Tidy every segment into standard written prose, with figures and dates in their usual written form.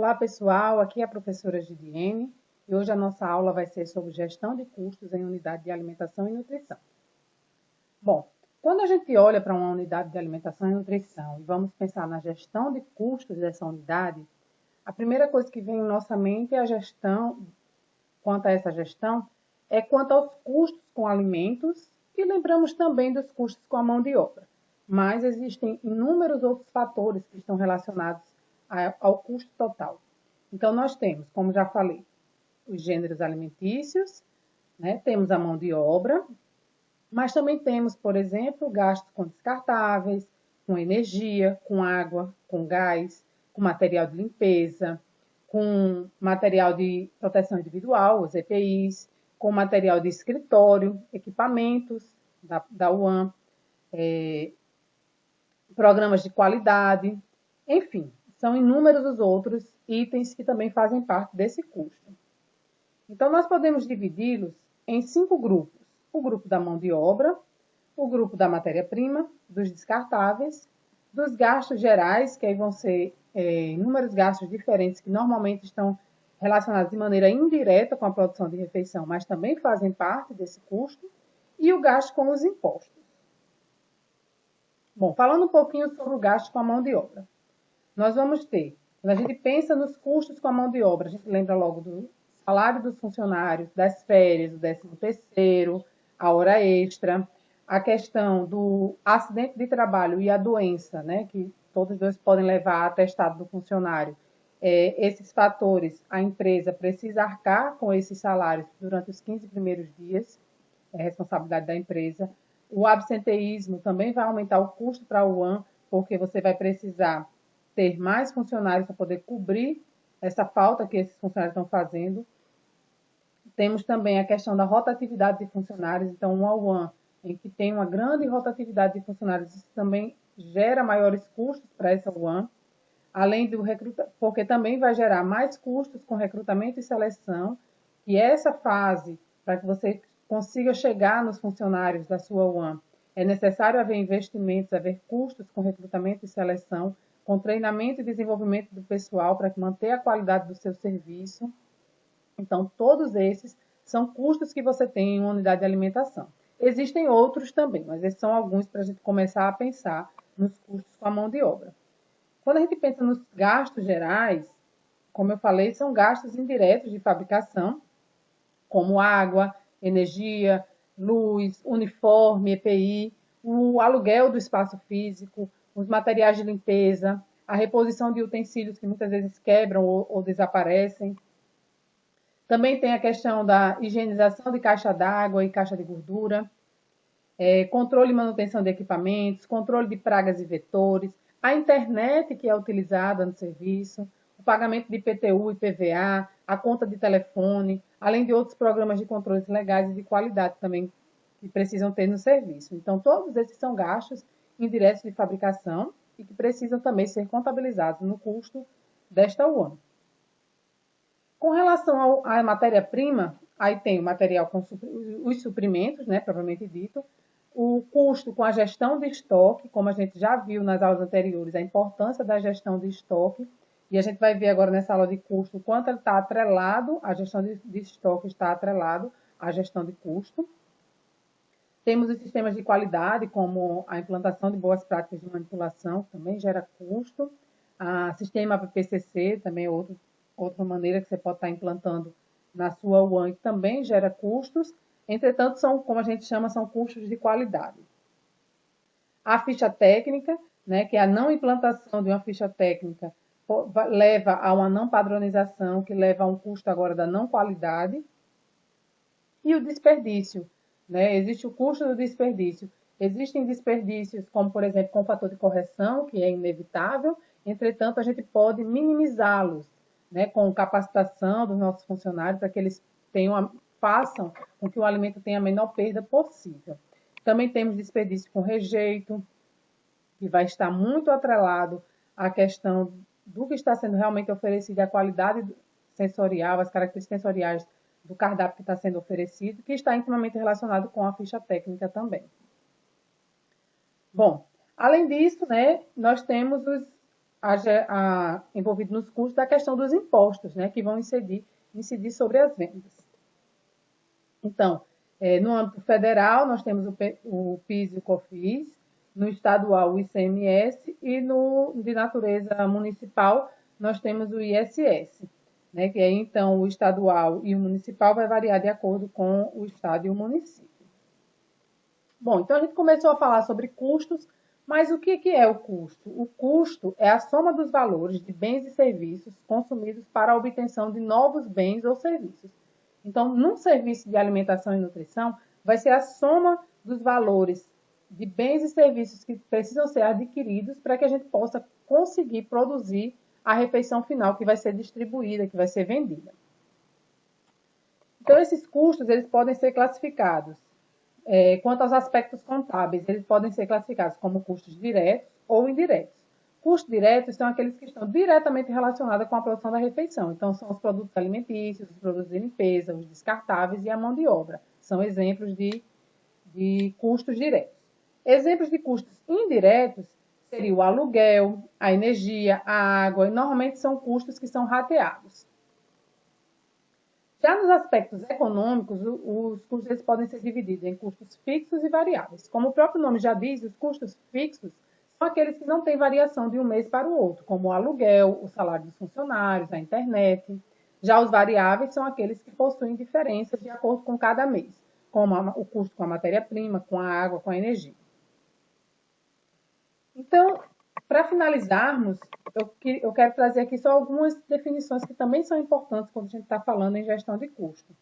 Olá, pessoal. Aqui é a professora Gidiene e hoje a nossa aula vai ser sobre gestão de custos em unidade de alimentação e nutrição. Bom, quando a gente olha para uma unidade de alimentação e nutrição e vamos pensar na gestão de custos dessa unidade, a primeira coisa que vem em nossa mente é a gestão, quanto a essa gestão, é quanto aos custos com alimentos e lembramos também dos custos com a mão de obra. Mas existem inúmeros outros fatores que estão relacionados ao custo total. Então, nós temos, como já falei, os gêneros alimentícios, né? Temos a mão de obra, mas também temos, por exemplo, gastos com descartáveis, com energia, com água, com gás, com material de limpeza, com material de proteção individual, os EPIs, com material de escritório, equipamentos da UAM, programas de qualidade, enfim, são inúmeros os outros itens que também fazem parte desse custo. Então, nós podemos dividi-los em 5 grupos. O grupo da mão de obra, o grupo da matéria-prima, dos descartáveis, dos gastos gerais, que aí vão ser inúmeros gastos diferentes que normalmente estão relacionados de maneira indireta com a produção de refeição, mas também fazem parte desse custo, e o gasto com os impostos. Bom, falando um pouquinho sobre o gasto com a mão de obra. Nós vamos ter, quando a gente pensa nos custos com a mão de obra, a gente lembra logo do salário dos funcionários, das férias, do 13º, a hora extra, a questão do acidente de trabalho e a doença, né, que todos dois podem levar a atestado do funcionário. Esses fatores, a empresa precisa arcar com esses salários durante os 15 primeiros dias, é responsabilidade da empresa. O absenteísmo também vai aumentar o custo para a UAM, porque você vai precisar ter mais funcionários para poder cobrir essa falta que esses funcionários estão fazendo. Temos também a questão da rotatividade de funcionários. Então, uma UAM em que tem uma grande rotatividade de funcionários, isso também gera maiores custos para essa UAM, além do porque também vai gerar mais custos com recrutamento e seleção, e essa fase, para que você consiga chegar nos funcionários da sua UAM, é necessário haver investimentos, haver custos com recrutamento e seleção, com treinamento e desenvolvimento do pessoal para manter a qualidade do seu serviço. Então, todos esses são custos que você tem em uma unidade de alimentação. Existem outros também, mas esses são alguns para a gente começar a pensar nos custos com a mão de obra. Quando a gente pensa nos gastos gerais, como eu falei, são gastos indiretos de fabricação, como água, energia, luz, uniforme, EPI, o aluguel do espaço físico, os materiais de limpeza, a reposição de utensílios que muitas vezes quebram ou desaparecem. Também tem a questão da higienização de caixa d'água e caixa de gordura, controle e manutenção de equipamentos, controle de pragas e vetores, a internet que é utilizada no serviço, o pagamento de IPTU e PVA, a conta de telefone, além de outros programas de controles legais e de qualidade também que precisam ter no serviço. Então, todos esses são gastos indiretos de fabricação e que precisam também ser contabilizados no custo desta UAM. Com relação à matéria-prima, aí tem o material com os suprimentos, né, propriamente dito, o custo com a gestão de estoque, como a gente já viu nas aulas anteriores, a importância da gestão de estoque, e a gente vai ver agora nessa aula de custo o quanto ele está atrelado, a gestão de estoque está atrelado à gestão de custo. Temos os sistemas de qualidade, como a implantação de boas práticas de manipulação, que também gera custo. O sistema PPCC, também é outra maneira que você pode estar implantando na sua UAM, que também gera custos. Entretanto, são, como a gente chama, são custos de qualidade. A ficha técnica, né, que é a não implantação de uma ficha técnica, leva a uma não padronização, que leva a um custo agora da não qualidade. E o desperdício, né? Existe o custo do desperdício. Existem desperdícios, como, por exemplo, com o fator de correção, que é inevitável, entretanto, a gente pode minimizá-los, né, com capacitação dos nossos funcionários, para que eles façam com que o alimento tenha a menor perda possível. Também temos desperdício com rejeito, que vai estar muito atrelado à questão do que está sendo realmente oferecido, a qualidade sensorial, as características sensoriais do cardápio que está sendo oferecido, que está intimamente relacionado com a ficha técnica também. Bom, além disso, né, nós temos envolvido nos custos da questão dos impostos, né, que vão incidir sobre as vendas. Então, no âmbito federal, nós temos o PIS e o COFINS, no estadual o ICMS e de natureza municipal nós temos o ISS, né, que aí então o estadual e o municipal vai variar de acordo com o estado e o município. Bom, então a gente começou a falar sobre custos, mas o que é o custo? O custo é a soma dos valores de bens e serviços consumidos para a obtenção de novos bens ou serviços. Então, num serviço de alimentação e nutrição, vai ser a soma dos valores de bens e serviços que precisam ser adquiridos para que a gente possa conseguir produzir a refeição final que vai ser distribuída, que vai ser vendida. Então, esses custos eles podem ser classificados. Quanto aos aspectos contábeis, eles podem ser classificados como custos diretos ou indiretos. Custos diretos são aqueles que estão diretamente relacionados com a produção da refeição. Então, são os produtos alimentícios, os produtos de limpeza, os descartáveis e a mão de obra. São exemplos de custos diretos. Exemplos de custos indiretos seria o aluguel, a energia, a água, e normalmente são custos que são rateados. Já nos aspectos econômicos, os custos eles podem ser divididos em custos fixos e variáveis. Como o próprio nome já diz, os custos fixos são aqueles que não têm variação de um mês para o outro, como o aluguel, o salário dos funcionários, a internet. Já os variáveis são aqueles que possuem diferenças de acordo com cada mês, como o custo com a matéria-prima, com a água, com a energia. Então, para finalizarmos, eu quero trazer aqui só algumas definições que também são importantes quando a gente está falando em gestão de custo,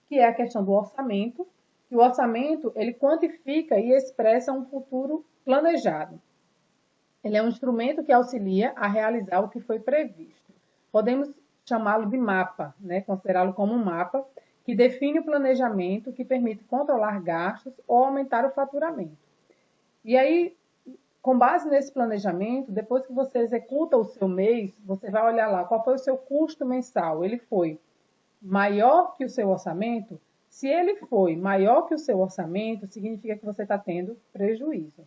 que é a questão do orçamento. E o orçamento, ele quantifica e expressa um futuro planejado. Ele é um instrumento que auxilia a realizar o que foi previsto. Podemos chamá-lo de mapa, né? Considerá-lo como um mapa que define o planejamento que permite controlar gastos ou aumentar o faturamento. E aí, com base nesse planejamento, depois que você executa o seu mês, você vai olhar lá qual foi o seu custo mensal. Ele foi maior que o seu orçamento? Se ele foi maior que o seu orçamento, significa que você está tendo prejuízo.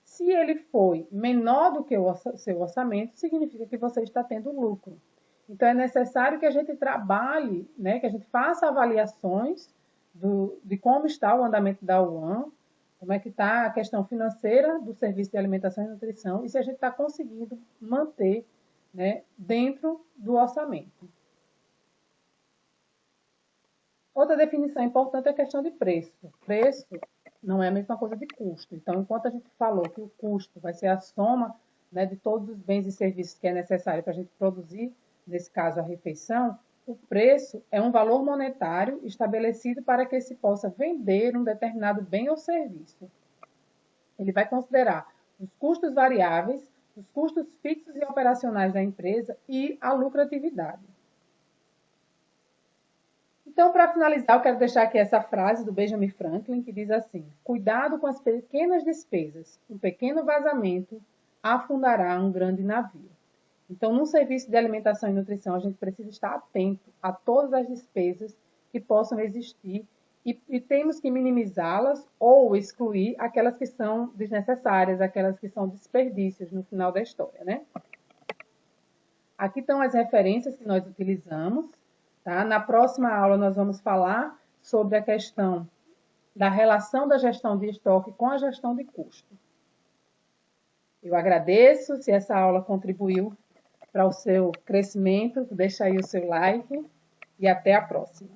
Se ele foi menor do que o seu orçamento, significa que você está tendo lucro. Então, é necessário que a gente trabalhe, né, que a gente faça avaliações de como está o andamento da UAM, como é que está a questão financeira do serviço de alimentação e nutrição e se a gente está conseguindo manter, né, dentro do orçamento. Outra definição importante é a questão de preço. Preço não é a mesma coisa de custo. Então, enquanto a gente falou que o custo vai ser a soma, né, de todos os bens e serviços que é necessário para a gente produzir, nesse caso a refeição, o preço é um valor monetário estabelecido para que se possa vender um determinado bem ou serviço. Ele vai considerar os custos variáveis, os custos fixos e operacionais da empresa e a lucratividade. Então, para finalizar, eu quero deixar aqui essa frase do Benjamin Franklin, que diz assim: cuidado com as pequenas despesas, um pequeno vazamento afundará um grande navio. Então, num serviço de alimentação e nutrição, a gente precisa estar atento a todas as despesas que possam existir e temos que minimizá-las ou excluir aquelas que são desnecessárias, aquelas que são desperdícios no final da história, né? Aqui estão as referências que nós utilizamos, tá? Na próxima aula, nós vamos falar sobre a questão da relação da gestão de estoque com a gestão de custo. Eu agradeço se essa aula contribuiu para o seu crescimento, deixa aí o seu like e até a próxima.